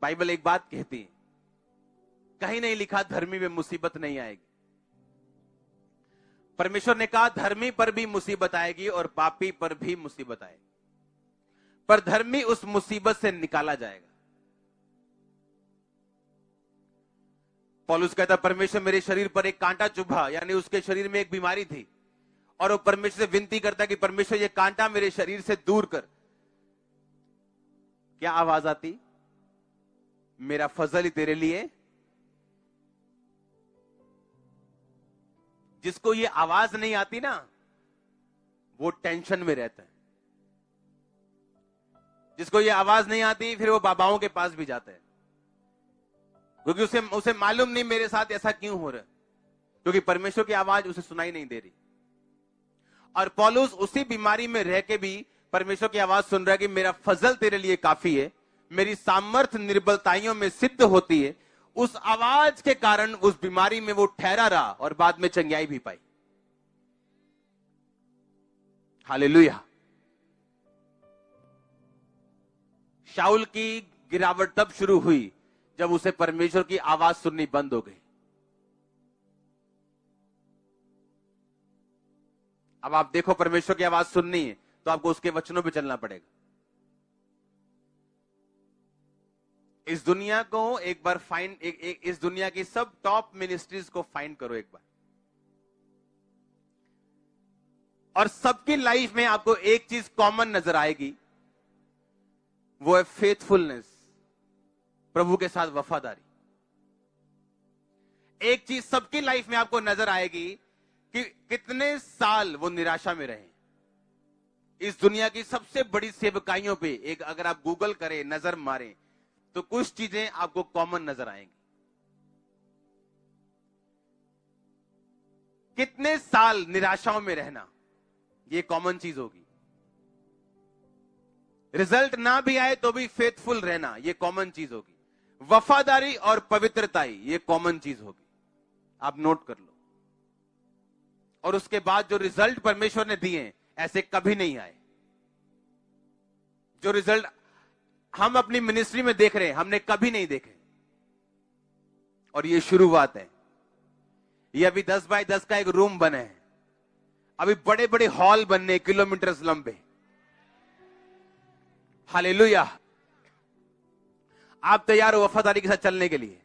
Bible एक बात कहती है, कहीं नहीं लिखा धर्मी में मुसीबत नहीं आएगी। परमेश्वर ने कहा धर्मी पर भी मुसीबत आएगी और पापी पर भी मुसीबत आएगी, पर धर्मी उस मुसीबत से निकाला जाएगा। पौलुस कहता परमेश्वर मेरे शरीर पर एक कांटा चुभा, यानी उसके शरीर में एक बीमारी थी, और वो परमेश्वर से विनती करता कि परमेश्वर ये कांटा मेरे शरीर से दूर कर। क्या आवाज आती? मेरा फजल ही तेरे लिए। जिसको ये आवाज नहीं आती ना, वो टेंशन में रहता है। जिसको ये आवाज नहीं आती, फिर वो बाबाओं के पास भी जाता है, क्योंकि उसे मालूम नहीं मेरे साथ ऐसा क्यों हो रहा है, क्योंकि परमेश्वर की आवाज उसे सुनाई नहीं दे रही। और पौलुस उसी बीमारी में रह के भी परमेश्वर की आवाज सुन रहा है कि मेरा फजल तेरे लिए काफी है, मेरी सामर्थ निर्बलताइयों में सिद्ध होती है। उस आवाज के कारण उस बीमारी में वो ठहरा रहा और बाद में चंगाई भी पाई। हालेलुया। शाऊल की गिरावट तब शुरू हुई जब उसे परमेश्वर की आवाज सुननी बंद हो गई। अब आप देखो, परमेश्वर की आवाज सुननी है तो आपको उसके वचनों पे चलना पड़ेगा। इस दुनिया को एक बार फाइंड, इस दुनिया की सब टॉप मिनिस्ट्रीज को फाइंड करो एक बार, और सबकी लाइफ में आपको एक चीज कॉमन नजर आएगी, वो है फेथफुलनेस, प्रभु के साथ वफादारी। एक चीज सबकी लाइफ में आपको नजर आएगी कि कितने साल वो निराशा में रहे। इस दुनिया की सबसे बड़ी सेवकाइयों पे एक अगर आप गूगल करें, नजर मारें, तो कुछ चीजें आपको कॉमन नजर आएंगी। कितने साल निराशाओं में रहना, ये कॉमन चीज होगी। रिजल्ट ना भी आए तो भी फेथफुल रहना, ये कॉमन चीज होगी। वफादारी और पवित्रताई, ये कॉमन चीज होगी। आप नोट कर लो। और उसके बाद जो रिजल्ट परमेश्वर ने दिए ऐसे कभी नहीं आए। जो रिजल्ट हम अपनी मिनिस्ट्री में देख रहे हैं, हमने कभी नहीं देखे। और ये शुरुआत है। ये अभी 10 बाय 10 का एक रूम बने हैं, अभी बड़े बड़े हॉल बनने, किलोमीटर लंबे। हालेलुया। आप तैयार हो वफादारी के साथ चलने के लिए?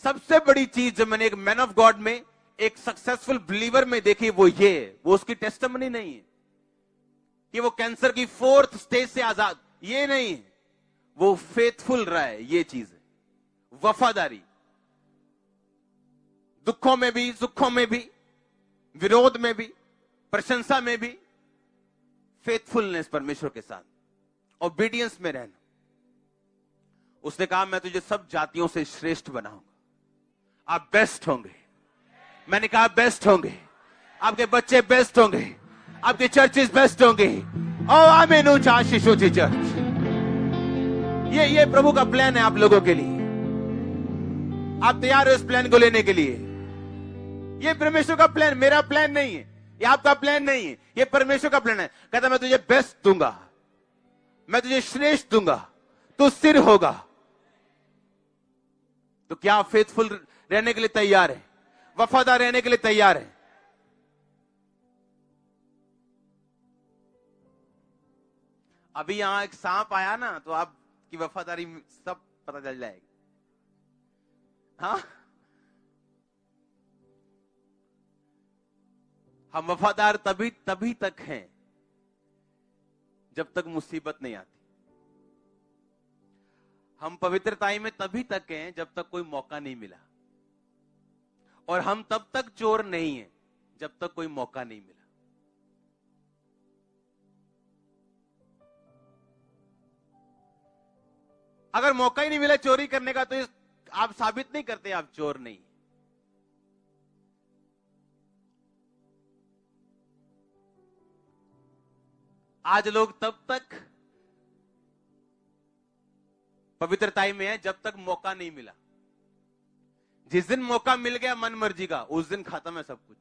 सबसे बड़ी चीज जो मैंने एक मैन ऑफ गॉड में, एक सक्सेसफुल बिलीवर में देखी, वो ये, वो उसकी टेस्टिमनी नहीं है कि वो कैंसर की 4th स्टेज से आजाद, ये नहीं है। वो फेथफुल रहा है, ये चीज है वफादारी। दुखों में भी, सुखों में भी, विरोध में भी, प्रशंसा में भी, फेथफुलनेस परमेश्वर के साथ, ओबीडियंस में रहना। उसने कहा मैं तुझे सब जातियों से श्रेष्ठ बनाऊंगा, आप बेस्ट होंगे। मैंने कहा बेस्ट होंगे, आपके बच्चे बेस्ट होंगे, आपके चर्चेस बेस्ट होंगे। ओ आमीन, ऊंचा आशीष ऊंची चर्च। ये प्रभु का प्लान है आप लोगों के लिए। आप तैयार हो इस प्लान को लेने के लिए? ये परमेश्वर का प्लान, मेरा प्लान नहीं है, ये आपका प्लान नहीं है, ये परमेश्वर का प्लान है। कहता मैं तुझे बेस्ट दूंगा, मैं तुझे श्रेष्ठ दूंगा, तू सिर होगा। तो क्या आप फेथफुल रहने के लिए तैयार है? वफादार रहने के लिए तैयार है? अभी यहां एक सांप आया ना, तो आपकी वफादारी सब पता चल जाएगी। हाँ, हम वफादार तभी तक हैं जब तक मुसीबत नहीं आती। हम पवित्रताई में तभी तक हैं जब तक कोई मौका नहीं मिला, और हम तब तक चोर नहीं हैं जब तक कोई मौका नहीं मिला। अगर मौका ही नहीं मिला चोरी करने का, तो आप साबित नहीं करते आप चोर नहीं। आज लोग तब तक पवित्रताई में है जब तक मौका नहीं मिला। जिस दिन मौका मिल गया मन मर्जी का, उस दिन खत्म है सब कुछ।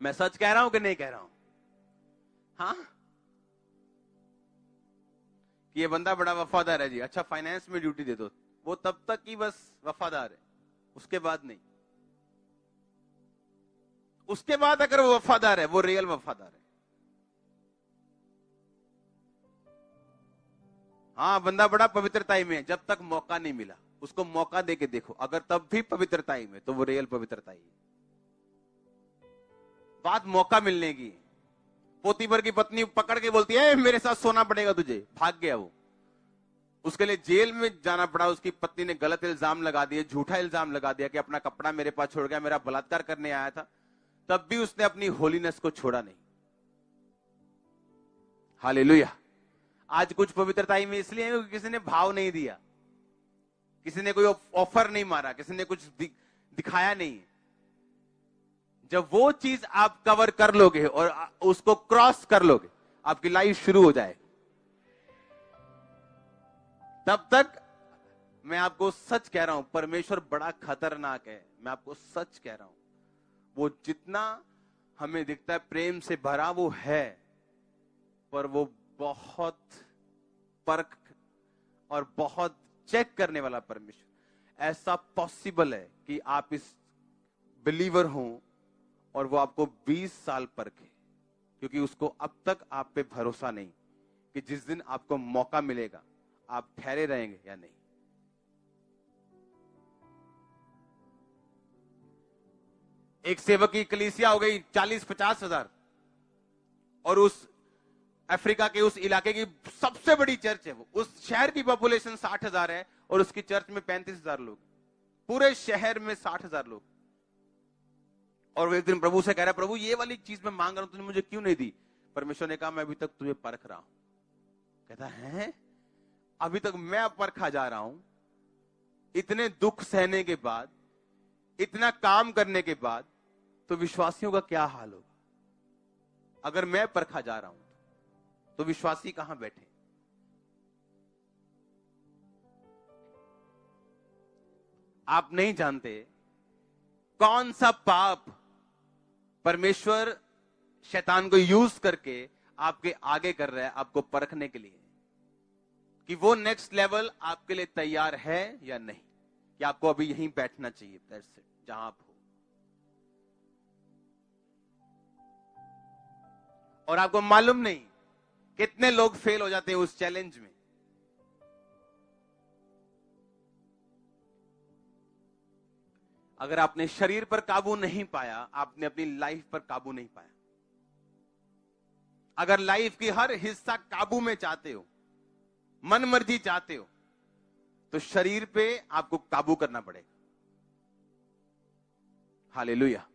मैं सच कह रहा हूं कि नहीं कह रहा हूं? हाँ, कि ये बंदा बड़ा वफादार है जी, अच्छा फाइनेंस में ड्यूटी दे दो, वो तब तक ही बस वफादार है, उसके बाद नहीं। उसके बाद अगर वो वफादार है, वो रियल वफादार है। हाँ, बंदा बड़ा पवित्रताई में है, जब तक मौका नहीं मिला, उसको मौका देके देखो, अगर तब भी पवित्रताई में, तो वो रियल पवित्रताई है। बात मौका मिलने की। पोतीफर की पत्नी पकड़ के बोलती है मेरे साथ सोना पड़ेगा तुझे, भाग गया वो, उसके लिए जेल में जाना पड़ा। उसकी पत्नी ने गलत इल्जाम लगा दिए, झूठा इल्जाम लगा दिया कि अपना कपड़ा मेरे पास छोड़ गया, मेरा बलात्कार करने आया था। तब भी उसने अपनी होलीनेस को छोड़ा नहीं। हालेलुया। आज कुछ पवित्रताई में इसलिए क्योंकि किसी ने भाव नहीं दिया, किसी ने कोई ऑफर नहीं मारा, किसी ने कुछ दिखाया नहीं। जब वो चीज आप कवर कर लोगे और उसको क्रॉस कर लोगे, आपकी लाइफ शुरू हो जाए। तब तक मैं आपको सच कह रहा हूं, परमेश्वर बड़ा खतरनाक है। मैं आपको सच कह रहा हूं, वो जितना हमें दिखता है प्रेम से भरा वो है, पर वो बहुत परख और बहुत चेक करने वाला परमेश्वर। ऐसा पॉसिबल है कि आप इस बिलीवर हो और वो आपको 20 साल परखे, क्योंकि उसको अब तक आप पे भरोसा नहीं कि जिस दिन आपको मौका मिलेगा आप ठहरे रहेंगे या नहीं। एक सेवक की कलीसिया हो गई 40-50 हजार, और उस अफ्रीका के उस इलाके की सबसे बड़ी चर्च है वो। उस शहर की पॉपुलेशन 60,000 है और उसकी चर्च में 35,000 लोग, पूरे शहर में 60,000 लोग। और वो एक दिन प्रभु से कह रहा है, प्रभु ये वाली चीज मैं मांग रहा हूं, तूने मुझे क्यों नहीं दी? परमेश्वर ने कहा, मैं अभी तक तुझे परख रहा हूं। कहता है, अभी तक मैं परखा जा रहा हूं, इतने दुख सहने के बाद, इतना काम करने के बाद, तो विश्वासियों का क्या हाल होगा? अगर मैं परखा जा रहा हूं तो विश्वासी कहां बैठे? आप नहीं जानते कौन सा पाप परमेश्वर शैतान को यूज करके आपके आगे कर रहा है, आपको परखने के लिए कि वो नेक्स्ट लेवल आपके लिए तैयार है या नहीं, कि आपको अभी यहीं बैठना चाहिए, दैट्स इट, जहां आप हो। और आपको मालूम नहीं कितने लोग फेल हो जाते हैं उस चैलेंज में। अगर आपने शरीर पर काबू नहीं पाया, आपने अपनी लाइफ पर काबू नहीं पाया। अगर लाइफ की हर हिस्सा काबू में चाहते हो, मन मर्जी चाहते हो, तो शरीर पे आपको काबू करना पड़ेगा। हालेलुया।